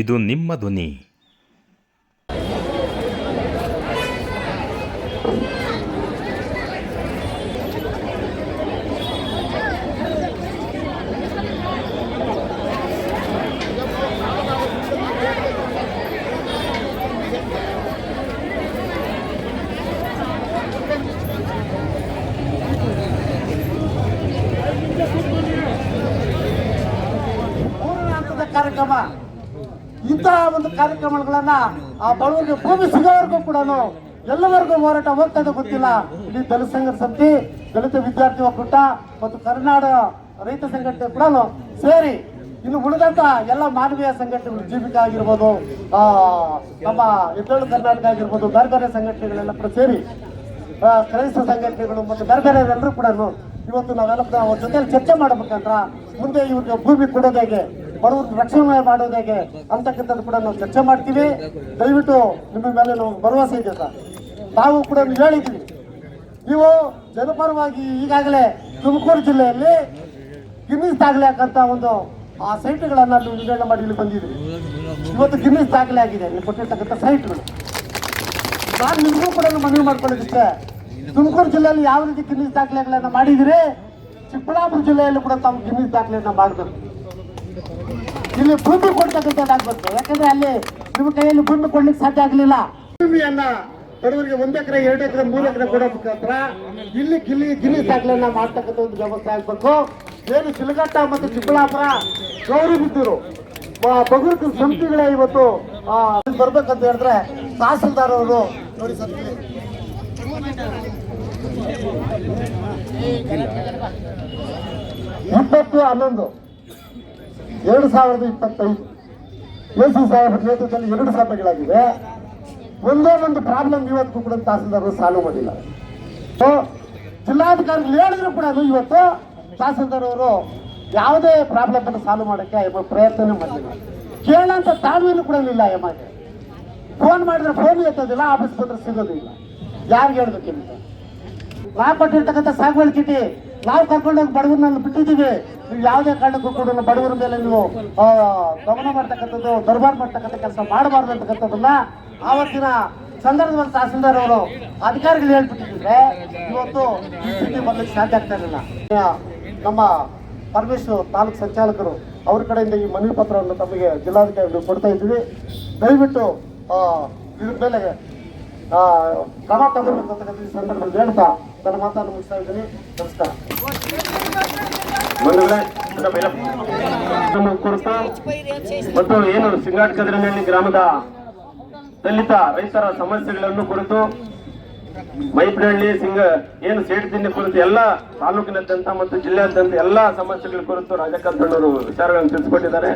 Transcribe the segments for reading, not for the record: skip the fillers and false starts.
ಇದು ನಿಮ್ಮ ಧ್ವನಿ. ಕಾರ್ಯಕ್ರಮ ಇಂತಹ ಒಂದು ಕಾರ್ಯಕ್ರಮಗಳನ್ನ ಆ ಬಡವರಿಗೆ ಭೂಮಿ ಸಿಗೋವರೆಗೂ ಕೂಡ ಎಲ್ಲವರೆಗೂ ಹೋರಾಟ ಹೋಗ್ತದೆ ಗೊತ್ತಿಲ್ಲ. ಇಡೀ ದಲಿತ ಸಂಘರ್ಷ ಸಮಿತಿ, ದಲಿತ ವಿದ್ಯಾರ್ಥಿ ಒಕ್ಕೂಟ ಮತ್ತು ಕರ್ನಾಟಕ ರೈತ ಸಂಘಟನೆ ಕೂಡ ಸೇರಿ ಇನ್ನು ಉಳಿದಂತ ಎಲ್ಲ ಮಾನವೀಯ ಸಂಘಟನೆಗಳು, ಜೀವಿಕ ಆಗಿರ್ಬೋದು, ನಮ್ಮ ಎದ್ದೇಳು ಕರ್ನಾಟಕ ಆಗಿರ್ಬೋದು, ಬೇರೆ ಬೇರೆ ಸಂಘಟನೆಗಳೆಲ್ಲ ಕೂಡ ಸೇರಿ, ಕ್ರೈಸ್ತ ಸಂಘಟನೆಗಳು ಮತ್ತು ಬೇರೆ ಬೇರೆ ಎಲ್ಲರೂ ಕೂಡ ಇವತ್ತು ನಾವೆಲ್ಲ ಅವ್ರ ಜೊತೆಲಿ ಚರ್ಚೆ ಮಾಡಬೇಕಂದ್ರ ಮುಂದೆ ಇವ್ರಿಗೆ ಭೂಮಿ ಕೊಡೋದು ಹೇಗೆ, ಬಡವ್ರಿಗೆ ರಕ್ಷಣೆ ಮಾಡೋದು ಹೇಗೆ ಅಂತಕ್ಕಂಥದ್ದು ಕೂಡ ನಾವು ಚರ್ಚೆ ಮಾಡ್ತೀವಿ. ದಯವಿಟ್ಟು ನಿಮ್ಮ ಮೇಲೆ ನಾವು ಭರವಸೆ ಇದೆ ಸರ್. ನಾವು ಕೂಡ ಹೇಳಿದ್ವಿ, ನೀವು ಜನಪರವಾಗಿ ಈಗಾಗಲೇ ತುಮಕೂರು ಜಿಲ್ಲೆಯಲ್ಲಿ ಗಿನ್ನಿಸ್ ದಾಖಲೆ ಹಾಕಂತ ಒಂದು ಆ ಸೈಟ್ಗಳನ್ನು ನೀವು ನಿರ್ಣಯ ಮಾಡಿ ಇಲ್ಲಿ ಬಂದಿದ್ರಿ. ಇವತ್ತು ಗಿನ್ನಿಸ್ ದಾಖಲೆ ಆಗಿದೆ ನೀವು ಕೊಟ್ಟಿರ್ತಕ್ಕಂಥ ಸೈಟ್ಗಳು. ನಾನು ನಿಮಗೂ ಕೂಡ ಮನವಿ ಮಾಡ್ಕೊಳ್ಳೋದಿಷ್ಟೇ, ತುಮಕೂರು ಜಿಲ್ಲೆಯಲ್ಲಿ ಯಾವ ರೀತಿ ಗಿನ್ನಿಸ್ ದಾಖಲೆಗಳನ್ನ ಮಾಡಿದಿರಿ, ಚಿಕ್ಕಬಳ್ಳಾಪುರ ಜಿಲ್ಲೆಯಲ್ಲೂ ಕೂಡ ತಾವು ಗಿನ್ನಿಸ್ ದಾಖಲೆಯನ್ನ ಮಾಡಬೇಕು. ಇಲ್ಲಿ ಭೂಮಿ ಕೊಡ್ತಕ್ಕಂಥದ್ದಾಗಬೇಕು. ಯಾಕಂದ್ರೆ ಅಲ್ಲಿ ನಿಮ್ಮ ಕೈಯಲ್ಲಿ ಭೂಮಿ ಕೊಡ್ಲಿಕ್ಕೆ ಸಾಧ್ಯ ಆಗಲಿಲ್ಲ. ಭೂಮಿಯನ್ನ ಬಡವರಿಗೆ 1 ಎಕರೆ 2 ಎಕರೆ 3 ಎಕರೆ ಕೊಡೋ ಮುಖಾಂತರ ಇಲ್ಲಿ ಗಿನ್ನಿಸ್ ದಾಖಲೆಯನ್ನ ಮಾಡ್ತಕ್ಕಂಥ ಒಂದು ವ್ಯವಸ್ಥೆ ಆಗ್ಬೇಕು. ಏನು ಶಿಲಘಟ್ಟ ಮತ್ತು ಚಿಕ್ಕಬಳ್ಳಾಪುರ ಗೌರಿಬಿದ್ದೂರು ಬಗುರ್ಕ ಸಮಿತಿಗಳೇ ಇವತ್ತು ಬರ್ಬೇಕಂತ ಹೇಳಿದ್ರೆ ತಹಸೀಲ್ದಾರ್ ಅವರು ನೋಡಿ ಸರ್, 20/11/2025 AC ಸಾಹೇಬರ ನೇತೃತ್ವದಲ್ಲಿ 2 ಸಭೆಗಳಾಗಿವೆ. ಒಂದೇ ಒಂದು ಪ್ರಾಬ್ಲಮ್ ಇವತ್ತು ಕೂಡ ತಹಸೀಲ್ದಾರ್ ಸಾಲ್ವ್ ಮಾಡಿಲ್ಲ. ಜಿಲ್ಲಾಧಿಕಾರಿಗಳು ಹೇಳಿದ್ರು ಕೂಡ ಇವತ್ತು ತಹಸೀಲ್ದಾರ್ ಅವರು ಯಾವುದೇ ಪ್ರಾಬ್ಲಮ್ ಅನ್ನು ಸಾಲ್ವ್ ಮಾಡೋಕ್ಕೆ ಪ್ರಯತ್ನ ಮಾಡಲಿಲ್ಲ. ಕೇಳಂತ ತಾಳ್ಮೆನೂ ಕೂಡ ಇಲ್ಲ. ಎಮ್ಮಗೆ ಫೋನ್ ಮಾಡಿದ್ರೆ ಫೋನ್ ಎತ್ತೋದಿಲ್ಲ, ಆಫೀಸ್ ಬಂದ್ರೆ ಸಿಗೋದಿಲ್ಲ. ಯಾರಿಗೆ ಹೇಳ್ಬೇಕಿಲ್ಲ? ನಾವು ಕೊಟ್ಟಿರ್ತಕ್ಕಂಥ ಸಾಗುವಳಿ ಚೀಟಿ ನಾವು ಕರ್ಕೊಂಡೋಗಿ ಬಡವರನ್ನ ಬಿಟ್ಟಿದ್ದೀವಿ. ನೀವು ಯಾವುದೇ ಕಾರಣಕ್ಕೂ ಕೂಡ ಬಡವರ ಮೇಲೆ ನೀವು ಗಮನ ಮಾಡ್ತಕ್ಕಂಥದ್ದು, ದರ್ಬಾರ್ ಮಾಡ್ತಕ್ಕಂಥ ಕೆಲಸ ಮಾಡಬಾರ್ದು ಅಂತಕ್ಕಂಥದ್ದನ್ನ ಆವತ್ತಿನ ಸಂದರ್ಭದಲ್ಲಿ ತಹಸೀಲ್ದಾರ್ ಅವರು ಅಧಿಕಾರಿಗಳು ಹೇಳ್ಬಿಟ್ಟಿದ್ರೆ ಇವತ್ತು ಈ ಸ್ಥಿತಿ ಬರ್ಲಿಕ್ಕೆ ಸಾಧ್ಯ ಆಗ್ತಾ ಇರಲಿಲ್ಲ. ನಮ್ಮ ಪರಮೇಶ್ವರ್ ತಾಲೂಕು ಸಂಚಾಲಕರು ಅವ್ರ ಕಡೆಯಿಂದ ಈ ಮನವಿ ಪತ್ರವನ್ನು ತಮಗೆ ಜಿಲ್ಲಾಧಿಕಾರಿಗಳು ಕೊಡ್ತಾ ಇದ್ದೀವಿ. ದಯವಿಟ್ಟು ಇದ್ರ ಮೇಲೆ ಕ್ರಮ ತಗೊಳ್ಬೇಕಂತಕ್ಕಂಥ ಈ ಸಂದರ್ಭದಲ್ಲಿ ಹೇಳ್ತಾ ನನ್ನ ಮಾತನ್ನು ಮುಗಿಸ್ತಾ ಇದ್ದೀನಿ. ನಮಸ್ಕಾರ. ಕುರಿತು ಮತ್ತು ಏನು ಸಿಂಗಾಟಕದ್ರಿನಲ್ಲಿ ಗ್ರಾಮದ ದಲಿತ ರೈತರ ಸಮಸ್ಯೆಗಳನ್ನು ಕುರಿತು, ಮೈಪನಹಳ್ಳಿ ಏನು ಸೇಡ್ತಿಂಡಿ ಕುರಿತು ಎಲ್ಲ ತಾಲೂಕಿನಾದ್ಯಂತ ಮತ್ತು ಜಿಲ್ಲೆಯಾದ್ಯಂತ ಎಲ್ಲ ಸಮಸ್ಯೆಗಳ ಕುರಿತು ರಾಜಕಾಂತಣ್ಣವರು ವಿಚಾರಗಳನ್ನು ತಿಳಿಸಿಕೊಟ್ಟಿದ್ದಾರೆ.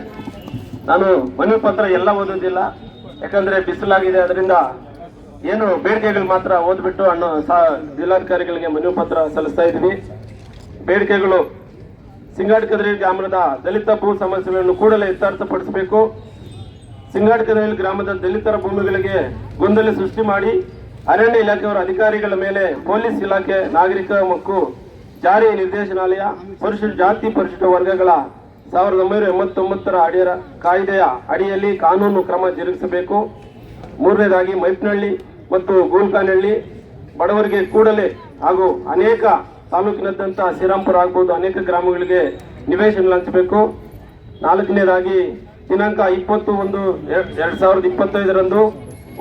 ನಾನು ಮನವಿ ಪತ್ರ ಎಲ್ಲ ಓದೋದಿಲ್ಲ, ಯಾಕಂದ್ರೆ ಬಿಸಿಲಾಗಿದೆ. ಅದರಿಂದ ಏನು ಬೇಡಿಕೆಗಳು ಮಾತ್ರ ಓದ್ಬಿಟ್ಟು ಜಿಲ್ಲಾಧಿಕಾರಿಗಳಿಗೆ ಮನವಿ ಪತ್ರ ಸಲ್ಲಿಸ್ತಾ ಇದ್ದೀವಿ. ಬೇಡಿಕೆಗಳು: ಸಿಂಗಾಟಕದ್ರಿ ಗ್ರಾಮದ ದಲಿತ ಭೂ ಸಮಸ್ಯೆಗಳನ್ನು ಕೂಡಲೇ ಇತ್ಯರ್ಥಪಡಿಸಬೇಕು. ಸಿಂಗಾಟಕದ್ರಿ ಗ್ರಾಮದ ದಲಿತರ ಭೂಮಿಗಳಿಗೆ ಗೊಂದಲ ಸೃಷ್ಟಿ ಮಾಡಿ ಅರಣ್ಯ ಇಲಾಖೆಯವರ ಅಧಿಕಾರಿಗಳ ಮೇಲೆ ಪೊಲೀಸ್ ಇಲಾಖೆ, ನಾಗರಿಕ ಮತ್ತು ಜಾರಿ ನಿರ್ದೇಶನಾಲಯ ಪರಿಶಿಷ್ಟ ಜಾತಿ ಪರಿಶಿಷ್ಟ ವರ್ಗಗಳ 1989 ಕಾಯ್ದೆಯ ಅಡಿಯಲ್ಲಿ ಕಾನೂನು ಕ್ರಮ ಜರುಗಿಸಬೇಕು. 3ನೇದಾಗಿ ಮೈಪನಹಳ್ಳಿ ಮತ್ತು ಗೂಲ್ಕಾನಹಳ್ಳಿ ಬಡವರಿಗೆ ಕೂಡಲೇ ಹಾಗೂ ಅನೇಕ ತಾಲೂಕಿನಾದ್ಯಂತ ಶ್ರೀರಾಂಪುರ ಆಗ್ಬೋದು ಅನೇಕ ಗ್ರಾಮಗಳಿಗೆ ನಿವೇಶನ ಹಂಚಬೇಕು. 4ನೇದಾಗಿ ದಿನಾಂಕ 20/1/2025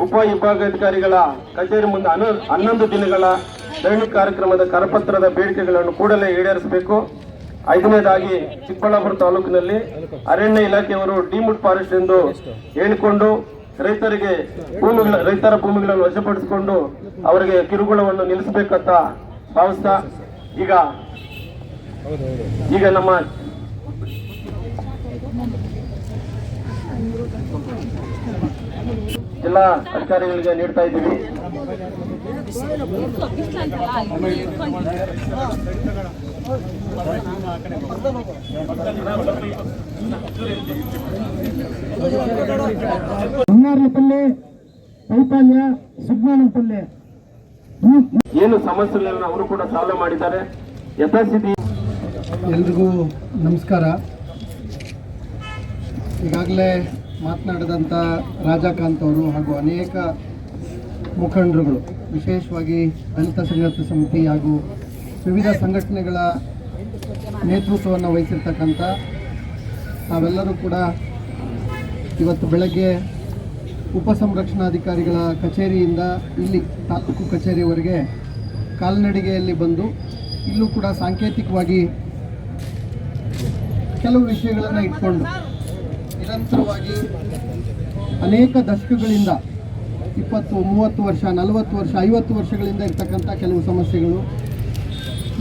ಉಪ ವಿಭಾಗಾಧಿಕಾರಿಗಳ ಕಚೇರಿ ಮುಂದೆ 11 ದಿನಗಳ ದೈನಿಕ ಕಾರ್ಯಕ್ರಮದ ಕರಪತ್ರದ ಬೇಡಿಕೆಗಳನ್ನು ಕೂಡಲೇ ಈಡೇರಿಸಬೇಕು. 5ನೇದಾಗಿ ಚಿಕ್ಕಬಳ್ಳಾಪುರ ತಾಲೂಕಿನಲ್ಲಿ ಅರಣ್ಯ ಇಲಾಖೆಯವರು ಡಿಮುಡ್ ಫಾರೆಸ್ಟ್ ಎಂದು ಹೇಳಿಕೊಂಡು ರೈತರ ಭೂಮಿಗಳನ್ನು ವಶಪಡಿಸಿಕೊಂಡು ಅವರಿಗೆ ಕಿರುಕುಳವನ್ನು ನಿಲ್ಲಿಸಬೇಕಂತ ಭಾವಿಸ್ತಾ ಈಗ ನಮ್ಮ ಜಿಲ್ಲಾ ಅಧಿಕಾರಿಗಳಿಗೆ ನೀಡ್ತಾ ಇದ್ದೀವಿ. ಬಂಗಾರ ಪಲ್ಲೆ, ಕೈಪಾಲ್ಯ, ಸುಜ್ಞಾನ ಪಲ್ಲೆ ಏನು ಸಮಸ್ಯೆಗಳನ್ನು ಅವರು ಕೂಡ ಸಾಲ್ವ್ ಮಾಡಿದ್ದಾರೆ. ಯಥಾಸ್ಥಿತಿ. ಎಲ್ರಿಗೂ ನಮಸ್ಕಾರ. ಈಗಾಗಲೇ ಮಾತನಾಡಿದಂಥ ರಾಜಕಾಂತ್ ಅವರು ಹಾಗೂ ಅನೇಕ ಮುಖಂಡರುಗಳು, ವಿಶೇಷವಾಗಿ ದಲಿತ ಸಂಘರ್ಷ ಸಮಿತಿ ಹಾಗೂ ವಿವಿಧ ಸಂಘಟನೆಗಳ ನೇತೃತ್ವವನ್ನು ವಹಿಸಿರ್ತಕ್ಕಂಥ ನಾವೆಲ್ಲರೂ ಕೂಡ ಇವತ್ತು ಬೆಳಗ್ಗೆ ಉಪಸಂರಕ್ಷಣಾಧಿಕಾರಿಗಳ ಕಚೇರಿಯಿಂದ ಇಲ್ಲಿ ತಾಲೂಕು ಕಚೇರಿವರೆಗೆ ಕಾಲ್ನಡಿಗೆಯಲ್ಲಿ ಬಂದು ಇಲ್ಲೂ ಕೂಡ ಸಾಂಕೇತಿಕವಾಗಿ ಕೆಲವು ವಿಷಯಗಳನ್ನು ಇಟ್ಕೊಂಡು ನಿರಂತರವಾಗಿ ಅನೇಕ ದಶಕಗಳಿಂದ 20, 30 ವರ್ಷ, 40 ವರ್ಷ, 50 ವರ್ಷಗಳಿಂದ ಇರ್ತಕ್ಕಂಥ ಕೆಲವು ಸಮಸ್ಯೆಗಳು,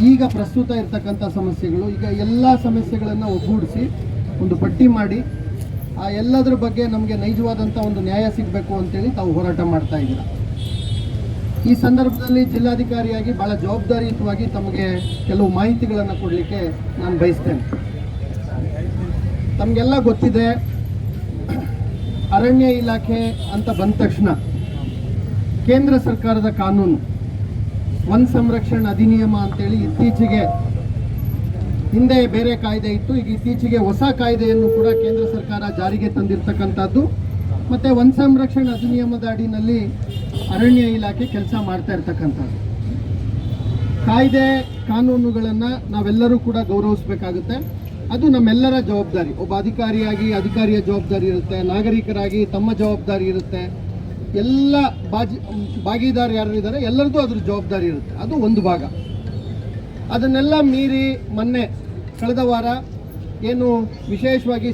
ಈಗ ಪ್ರಸ್ತುತ ಇರ್ತಕ್ಕಂಥ ಸಮಸ್ಯೆಗಳು, ಈಗ ಎಲ್ಲ ಸಮಸ್ಯೆಗಳನ್ನು ಒಗ್ಗೂಡಿಸಿ ಒಂದು ಪಟ್ಟಿ ಮಾಡಿ ಆ ಎಲ್ಲದರ ಬಗ್ಗೆ ನಮಗೆ ನೈಜವಾದಂಥ ಒಂದು ನ್ಯಾಯ ಸಿಗಬೇಕು ಅಂತೇಳಿ ತಾವು ಹೋರಾಟ ಮಾಡ್ತಾ ಇದ್ದೀರ. ಈ ಸಂದರ್ಭದಲ್ಲಿ ಜಿಲ್ಲಾಧಿಕಾರಿಯಾಗಿ ಭಾಳ ಜವಾಬ್ದಾರಿಯುತವಾಗಿ ತಮಗೆ ಕೆಲವು ಮಾಹಿತಿಗಳನ್ನು ಕೊಡಲಿಕ್ಕೆ ನಾನು ಬಯಸ್ತೇನೆ. ತಮಗೆಲ್ಲ ಗೊತ್ತಿದೆ, ಅರಣ್ಯ ಇಲಾಖೆ ಅಂತ ಬಂದ ತಕ್ಷಣ ಕೇಂದ್ರ ಸರ್ಕಾರದ ಕಾನೂನು ವನ ಸಂರಕ್ಷಣಾ ಅಧಿನಿಯಮ ಅಂತೇಳಿ ಇತ್ತೀಚೆಗೆ, ಹಿಂದೆ ಬೇರೆ ಕಾಯ್ದೆ ಇತ್ತು, ಈಗ ಇತ್ತೀಚೆಗೆ ಹೊಸ ಕಾಯ್ದೆಯನ್ನು ಕೂಡ ಕೇಂದ್ರ ಸರ್ಕಾರ ಜಾರಿಗೆ ತಂದಿರತಕ್ಕಂಥದ್ದು. ಮತ್ತು ವನ ಸಂರಕ್ಷಣಾ ಅಧಿನಿಯಮದ ಅಡಿನಲ್ಲಿ ಅರಣ್ಯ ಇಲಾಖೆ ಕೆಲಸ ಮಾಡ್ತಾ ಇರ್ತಕ್ಕಂಥದ್ದು. ಕಾಯ್ದೆ ಕಾನೂನುಗಳನ್ನು ನಾವೆಲ್ಲರೂ ಕೂಡ ಗೌರವಿಸಬೇಕಾಗುತ್ತೆ. ಅದು ನಮ್ಮೆಲ್ಲರ ಜವಾಬ್ದಾರಿ. ಒಬ್ಬ ಅಧಿಕಾರಿಯಾಗಿ ಅಧಿಕಾರಿಯ ಜವಾಬ್ದಾರಿ ಇರುತ್ತೆ, ನಾಗರಿಕರಾಗಿ ತಮ್ಮ ಜವಾಬ್ದಾರಿ ಇರುತ್ತೆ, ಎಲ್ಲ ಭಾಗಿದಾರ ಯಾರು ಇದ್ದಾರೆ ಎಲ್ಲರದ್ದು ಅದ್ರ ಜವಾಬ್ದಾರಿ ಇರುತ್ತೆ. ಅದು ಒಂದು ಭಾಗ. ಅದನ್ನೆಲ್ಲ ಮೀರಿ ಮೊನ್ನೆ ಕಳೆದ ವಾರ ಏನು ವಿಶೇಷವಾಗಿ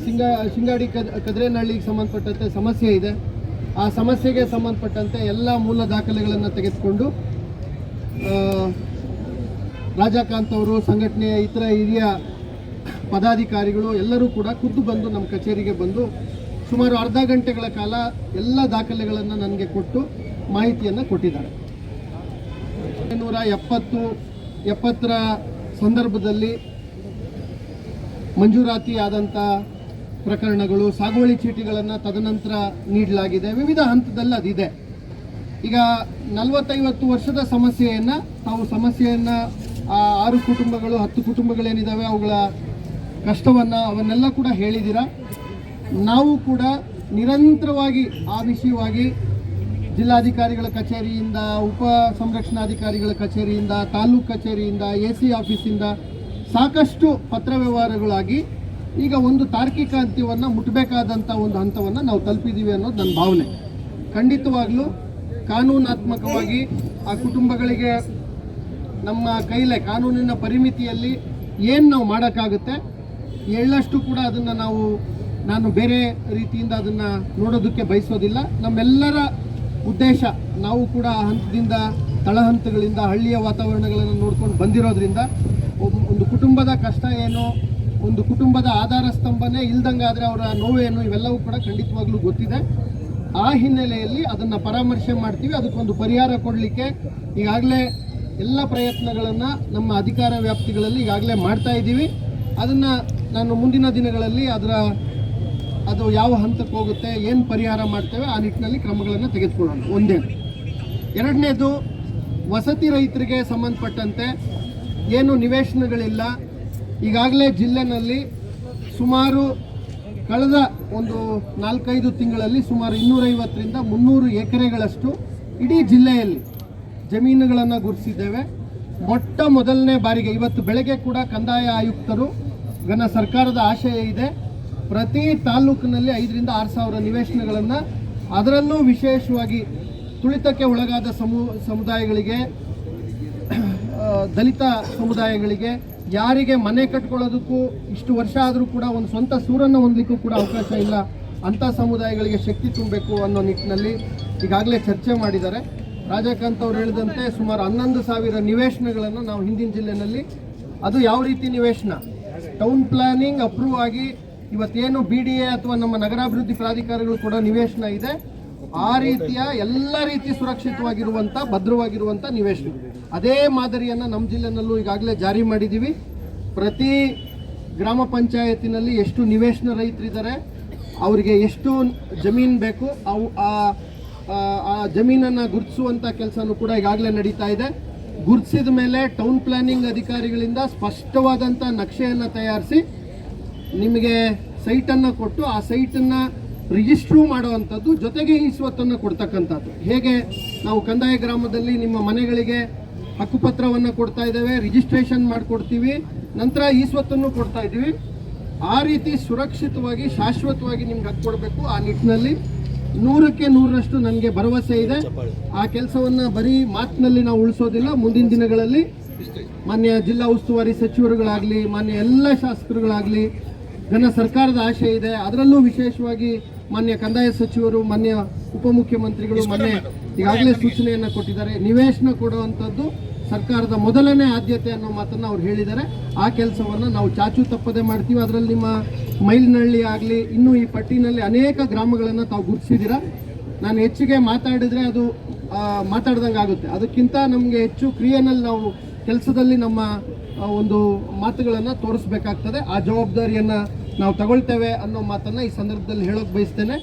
ಶಿಂಗಾಡಿ ಕದ್ರೇನಹಳ್ಳಿಗೆ ಸಂಬಂಧಪಟ್ಟಂತೆ ಸಮಸ್ಯೆ ಇದೆ, ಆ ಸಮಸ್ಯೆಗೆ ಸಂಬಂಧಪಟ್ಟಂತೆ ಎಲ್ಲ ಮೂಲ ದಾಖಲೆಗಳನ್ನು ತೆಗೆದುಕೊಂಡು ರಾಜಕಾಂತ್ ಅವರು, ಸಂಘಟನೆಯ ಇತರ ಹಿರಿಯ ಪದಾಧಿಕಾರಿಗಳು ಎಲ್ಲರೂ ಕೂಡ ಖುದ್ದು ಬಂದು ನಮ್ಮ ಕಚೇರಿಗೆ ಬಂದು ಸುಮಾರು ಅರ್ಧ ಗಂಟೆಗಳ ಕಾಲ ಎಲ್ಲ ದಾಖಲೆಗಳನ್ನು ನನಗೆ ಕೊಟ್ಟು ಮಾಹಿತಿಯನ್ನು ಕೊಟ್ಟಿದ್ದಾರೆ. 770ರ ಸಂದರ್ಭದಲ್ಲಿ ಮಂಜೂರಾತಿ ಆದಂಥ ಪ್ರಕರಣಗಳು, ಸಾಗುವಳಿ ಚೀಟಿಗಳನ್ನು ತದನಂತರ ನೀಡಲಾಗಿದೆ. ವಿವಿಧ ಹಂತದಲ್ಲಿ ಅದಿದೆ. ಈಗ 40-50 ವರ್ಷದ ಸಮಸ್ಯೆಯನ್ನು ತಾವು ಸಮಸ್ಯೆಯನ್ನು 6 ಕುಟುಂಬಗಳು 10 ಕುಟುಂಬಗಳೇನಿದ್ದಾವೆ ಅವುಗಳ ಕಷ್ಟವನ್ನು ಅವನ್ನೆಲ್ಲ ಕೂಡ ಹೇಳಿದ್ದೀರಾ. ನಾವು ಕೂಡ ನಿರಂತರವಾಗಿ ಆ ವಿಷಯವಾಗಿ ಜಿಲ್ಲಾಧಿಕಾರಿಗಳ ಕಚೇರಿಯಿಂದ, ಉಪ ಸಂರಕ್ಷಣಾಧಿಕಾರಿಗಳ ಕಚೇರಿಯಿಂದ, ತಾಲೂಕು ಕಚೇರಿಯಿಂದ, AC ಆಫೀಸಿಂದ ಸಾಕಷ್ಟು ಪತ್ರ ವ್ಯವಹಾರಗಳಾಗಿ ಈಗ ಒಂದು ತಾರ್ಕಿಕ ಅಂತ್ಯವನ್ನು ಮುಟ್ಟಬೇಕಾದಂಥ ಒಂದು ಹಂತವನ್ನು ನಾವು ತಲುಪಿದ್ದೀವಿ ಅನ್ನೋದು ನನ್ನ ಭಾವನೆ. ಖಂಡಿತವಾಗ್ಲೂ ಕಾನೂನಾತ್ಮಕವಾಗಿ ಆ ಕುಟುಂಬಗಳಿಗೆ ನಮ್ಮ ಕೈಲೇ ಕಾನೂನಿನ ಪರಿಮಿತಿಯಲ್ಲಿ ಏನು ನಾವು ಮಾಡೋಕ್ಕಾಗುತ್ತೆ ಎಳ್ಳಷ್ಟು ಕೂಡ ಅದನ್ನು ನಾನು ಬೇರೆ ರೀತಿಯಿಂದ ಅದನ್ನು ನೋಡೋದಕ್ಕೆ ಬಯಸೋದಿಲ್ಲ. ನಮ್ಮೆಲ್ಲರ ಉದ್ದೇಶ, ನಾವು ಕೂಡ ಹಂತದಿಂದ ತಳಹಂತಗಳಿಂದ ಹಳ್ಳಿಯ ವಾತಾವರಣಗಳನ್ನು ನೋಡ್ಕೊಂಡು ಬಂದಿರೋದ್ರಿಂದ ಒಂದು ಕುಟುಂಬದ ಕಷ್ಟ ಏನು, ಒಂದು ಕುಟುಂಬದ ಆಧಾರ ಸ್ತಂಭನೇ ಇಲ್ದಂಗಾದರೆ ಅವರ ನೋವೇನು, ಇವೆಲ್ಲವೂ ಕೂಡ ಖಂಡಿತವಾಗ್ಲೂ ಗೊತ್ತಿದೆ. ಆ ಹಿನ್ನೆಲೆಯಲ್ಲಿ ಅದನ್ನು ಪರಾಮರ್ಶೆ ಮಾಡ್ತೀವಿ. ಅದಕ್ಕೊಂದು ಪರಿಹಾರ ಕೊಡಲಿಕ್ಕೆ ಈಗಾಗಲೇ ಎಲ್ಲ ಪ್ರಯತ್ನಗಳನ್ನು ನಮ್ಮ ಅಧಿಕಾರ ವ್ಯಾಪ್ತಿಗಳಲ್ಲಿ ಈಗಾಗಲೇ ಮಾಡ್ತಾ ಇದ್ದೀವಿ. ಅದನ್ನು ನಾನು ಮುಂದಿನ ದಿನಗಳಲ್ಲಿ ಅದು ಯಾವ ಹಂತಕ್ಕೆ ಹೋಗುತ್ತೆ, ಏನು ಪರಿಹಾರ ಮಾಡ್ತೇವೆ ಆ ನಿಟ್ಟಿನಲ್ಲಿ ಕ್ರಮಗಳನ್ನು ತೆಗೆದುಕೊಳ್ಳೋಣ. ಒಂದೇನು. ಎರಡನೇದು, ವಸತಿ ರೈತರಿಗೆ ಸಂಬಂಧಪಟ್ಟಂತೆ ಏನು ನಿವೇಶನಗಳಿಲ್ಲ, ಈಗಾಗಲೇ ಜಿಲ್ಲೆನಲ್ಲಿ ಸುಮಾರು ಕಳೆದ ಒಂದು 4-5 ತಿಂಗಳಲ್ಲಿ ಸುಮಾರು 250ರಿಂದ 300 ಎಕರೆಗಳಷ್ಟು ಇಡೀ ಜಿಲ್ಲೆಯಲ್ಲಿ ಜಮೀನುಗಳನ್ನು ಗುರುತಿಸಿದ್ದೇವೆ. ಮೊದಲನೇ ಬಾರಿಗೆ ಇವತ್ತು ಬೆಳಗ್ಗೆ ಕೂಡ ಕಂದಾಯ ಆಯುಕ್ತರು ಸರ್ಕಾರದ ಆಶಯ ಇದೆ, ಪ್ರತಿ ತಾಲೂಕಿನಲ್ಲಿ 5,000 to 6,000 ನಿವೇಶನಗಳನ್ನು, ಅದರಲ್ಲೂ ವಿಶೇಷವಾಗಿ ತುಳಿತಕ್ಕೆ ಒಳಗಾದ ಸಮುದಾಯಗಳಿಗೆ, ದಲಿತ ಸಮುದಾಯಗಳಿಗೆ, ಯಾರಿಗೆ ಮನೆ ಕಟ್ಕೊಳ್ಳೋದಕ್ಕೂ ಇಷ್ಟು ವರ್ಷ ಆದರೂ ಕೂಡ ಒಂದು ಸ್ವಂತ ಸೂರನ್ನು ಹೊಂದಲಿಕ್ಕೂ ಕೂಡ ಅವಕಾಶ ಇಲ್ಲ, ಅಂಥ ಸಮುದಾಯಗಳಿಗೆ ಶಕ್ತಿ ತುಂಬಬೇಕು ಅನ್ನೋ ನಿಟ್ಟಿನಲ್ಲಿ ಈಗಾಗಲೇ ಚರ್ಚೆ ಮಾಡಿದ್ದಾರೆ. ರಾಜಕಾಂತ್ ಅವರು ಹೇಳಿದಂತೆ ಸುಮಾರು 11,000 ನಿವೇಶನಗಳನ್ನು ನಾವು ಹಿಂದಿನ ಜಿಲ್ಲೆಯಲ್ಲಿ, ಅದು ಯಾವ ರೀತಿ ನಿವೇಶನ, ಟೌನ್ ಪ್ಲಾನಿಂಗ್ ಅಪ್ರೂವ್ ಆಗಿ ಇವತ್ತೇನು BDA ಅಥವಾ ನಮ್ಮ ನಗರಾಭಿವೃದ್ಧಿ ಪ್ರಾಧಿಕಾರಗಳು ಕೂಡ ನಿವೇಶನ ಇದೆ, ಆ ರೀತಿಯ ಎಲ್ಲ ರೀತಿ ಸುರಕ್ಷಿತವಾಗಿರುವಂಥ, ಭದ್ರವಾಗಿರುವಂಥ ನಿವೇಶನ. ಅದೇ ಮಾದರಿಯನ್ನು ನಮ್ಮ ಜಿಲ್ಲೆನಲ್ಲೂ ಈಗಾಗಲೇ ಜಾರಿ ಮಾಡಿದ್ದೀವಿ. ಪ್ರತಿ ಗ್ರಾಮ ಪಂಚಾಯತಿನಲ್ಲಿ ಎಷ್ಟು ನಿವೇಶನ ರೈತರಿದ್ದಾರೆ, ಅವರಿಗೆ ಎಷ್ಟು ಜಮೀನು ಬೇಕು, ಆ ಜಮೀನನ್ನು ಗುರುತಿಸುವಂಥ ಕೆಲಸನೂ ಕೂಡ ಈಗಾಗಲೇ ನಡೀತಾ ಇದೆ. ಗುರುತಿಸಿದ ಮೇಲೆ ಟೌನ್ ಪ್ಲಾನಿಂಗ್ ಅಧಿಕಾರಿಗಳಿಂದ ಸ್ಪಷ್ಟವಾದಂಥ ನಕ್ಷೆಯನ್ನು ತಯಾರಿಸಿ ನಿಮಗೆ ಸೈಟನ್ನು ಕೊಟ್ಟು, ಆ ಸೈಟನ್ನು ರಿಜಿಸ್ಟ್ರು ಮಾಡುವಂಥದ್ದು, ಜೊತೆಗೆ ಈ ಸ್ವತ್ತನ್ನು ಕೊಡ್ತಕ್ಕಂಥದ್ದು. ಹೇಗೆ ನಾವು ಕಂದಾಯ ಗ್ರಾಮದಲ್ಲಿ ನಿಮ್ಮ ಮನೆಗಳಿಗೆ ಹಕ್ಕುಪತ್ರವನ್ನು ಕೊಡ್ತಾ ಇದ್ದೇವೆ, ರಿಜಿಸ್ಟ್ರೇಷನ್ ಮಾಡಿಕೊಡ್ತೀವಿ, ನಂತರ ಈ ಸ್ವತ್ತನ್ನು ಕೊಡ್ತಾ ಇದ್ದೀವಿ, ಆ ರೀತಿ ಸುರಕ್ಷಿತವಾಗಿ ಶಾಶ್ವತವಾಗಿ ನಿಮ್ಗೆ ಹಕ್ಕು ಕೊಡಬೇಕು. ಆ ನಿಟ್ಟಿನಲ್ಲಿ 100ಕ್ಕೆ 100ರಷ್ಟು ನನಗೆ ಭರವಸೆ ಇದೆ. ಆ ಕೆಲಸವನ್ನು ಬರೀ ಮಾತಿನಲ್ಲಿ ನಾವು ಉಳಿಸೋದಿಲ್ಲ. ಮುಂದಿನ ದಿನಗಳಲ್ಲಿ ಮಾನ್ಯ ಜಿಲ್ಲಾ ಉಸ್ತುವಾರಿ ಸಚಿವರುಗಳಾಗಲಿ, ಮಾನ್ಯ ಎಲ್ಲ ಶಾಸಕರುಗಳಾಗಲಿ, ಘನ ಸರ್ಕಾರದ ಆಶೆ ಇದೆ. ಅದರಲ್ಲೂ ವಿಶೇಷವಾಗಿ ಮಾನ್ಯ ಕಂದಾಯ ಸಚಿವರು, ಮಾನ್ಯ ಉಪಮುಖ್ಯಮಂತ್ರಿಗಳು ಮೊನ್ನೆ ಈಗಾಗಲೇ ಸೂಚನೆಯನ್ನು ಕೊಟ್ಟಿದ್ದಾರೆ. ನಿವೇಶನ ಕೊಡುವಂಥದ್ದು ಸರ್ಕಾರದ ಮೊದಲನೇ ಆದ್ಯತೆ ಅನ್ನೋ ಮಾತನ್ನು ಅವ್ರು ಹೇಳಿದ್ದಾರೆ. ಆ ಕೆಲಸವನ್ನು ನಾವು ಚಾಚು ತಪ್ಪದೆ ಮಾಡ್ತೀವಿ. ಅದರಲ್ಲಿ ನಿಮ್ಮ ಮೈಲ್ನಹಳ್ಳಿ ಆಗಲಿ, ಇನ್ನೂ ಈ ಪಟ್ಟಿನಲ್ಲಿ ಅನೇಕ ಗ್ರಾಮಗಳನ್ನು ತಾವು ಗುರುತಿಸಿದ್ದೀರಾ. ನಾನು ಹೆಚ್ಚಿಗೆ ಮಾತಾಡಿದರೆ ಅದು ಮಾತಾಡ್ದಂಗೆ ಆಗುತ್ತೆ. ಅದಕ್ಕಿಂತ ನಮಗೆ ಹೆಚ್ಚು ಕ್ರಿಯೆನಲ್ಲಿ ನಾವು ಕೆಲಸದಲ್ಲಿ ನಮ್ಮ ಒಂದು ಮಾತುಗಳನ್ನು ತೋರಿಸ್ಬೇಕಾಗ್ತದೆ. ಆ ಜವಾಬ್ದಾರಿಯನ್ನು ನಾವು ತಗೊಳ್ತೇವೆ ಅನ್ನೋ ಮಾತನ್ನು ಈ ಸಂದರ್ಭದಲ್ಲಿ ಹೇಳೋಕೆ ಬಯಸ್ತೇನೆ.